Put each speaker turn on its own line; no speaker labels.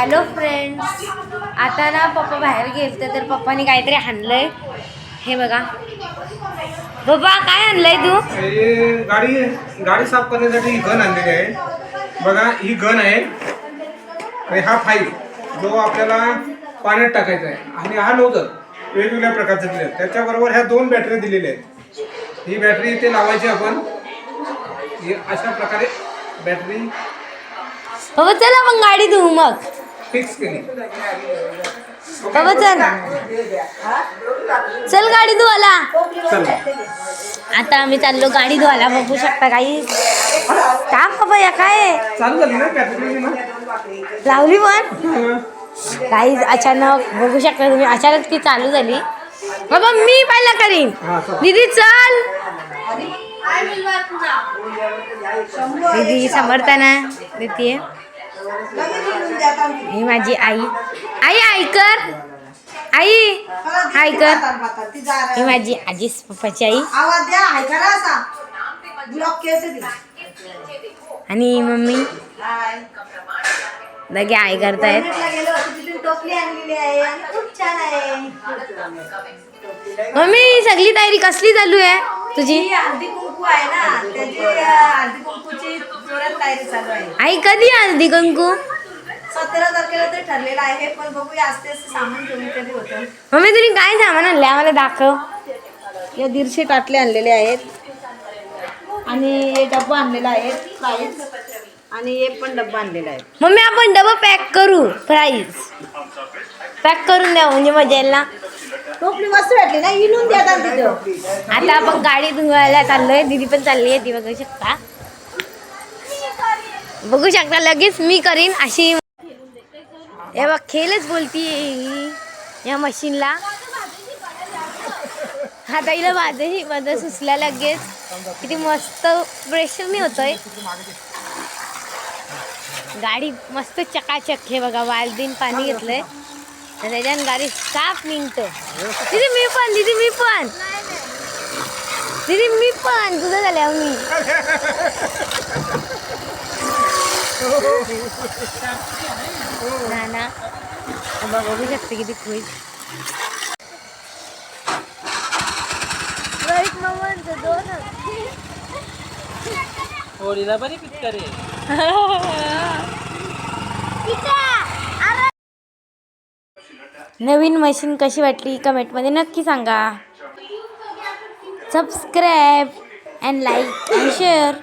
Hello friends, आता ना पप्पा बाहेर गेलते तर पप्पानी काहीतरी आणलंय. हे बघा पप्पा, काय आणलंय तू?
गाडी साफ करण्यासाठी ही गन आणलेली आहे. बघा, ही गन आहे आणि हा फाईल जो आपल्याला पाण्यात टाकायचा आहे आणि हा नोजल वेगवेगळ्या प्रकारचे दिले आहेत. त्याच्याबरोबर ह्या 2 बॅटरी दिलेल्या आहेत. ही बॅटरी इथे लावायची आपण. ही अशा प्रकारे बॅटरी
पप्पा चल आपण गाडी धुवू मग.
फिक्स केली.
पप्पा चल गाडी धुवायला. आता आम्ही चाललो गाडी धुवायला. बघू शकता काही का पप्पा, या काय
चालू झाली ना बॅटरी
लावली पण काही अचानक. बघू शकता तुम्ही, अचानक ती चालू झाली. बाबा मी पहिला करीन. दीदी चल. दीदी समर्थना देते. ही माझी आई. आई कर. आई कर. ही माझी आजी, पप्पाची आई. आणि मम्मी लगे आई करतायत. मम्मी सगळी तयारी कसली चालू आहे तुझी?
हळदी कुंकू आहे ना, त्याची हळदी कुंकूची जोरात तयारी चालू आहे.
आई कधी हळदी कुंकू?
17 तारखेला तर ठरलेलं आहे, पण बघूया आस्ते आस्ते सामान घेऊन कधी होतं.
मम्मी तुम्ही काय सामान आणले आम्हाला दाखव.
या 150 टाटले आणलेले आहेत आणि हे डब्बा आणलेला आहे प्राईस, आणि हे पण डब्बा आणलेला आहे.
मम्मी आपण डबा पॅक करू. प्राईस पॅक करून द्या म्हणजे मजा येईल ना.
टोपली मस्त भेटली ना, इनून द्या तिथं.
आता आपण गाडी धुवायला चाललोय. दीदी पण चालली आहे, ती बघू शकता. बघू शकता लगेच मी करीन अशी. हे बघ खेळच बोलती या मशीनला. आता हिला माझं सुचल्या लगेच. किती मस्त प्रेशरने होतोय. गाडी मस्त चकाचक. हे बघा वालदीन पाणी घेतलंय तर त्याच्यानं गाडी साफ निघतो. दीदी मी पण. तुझं झालं मी. ना बघू शकते किती खुश.
होळीला बरी पिचकारी.
नवीन मशीन कशी वाटली कमेंटमध्ये नक्की सांगा. Subscribe and like and share.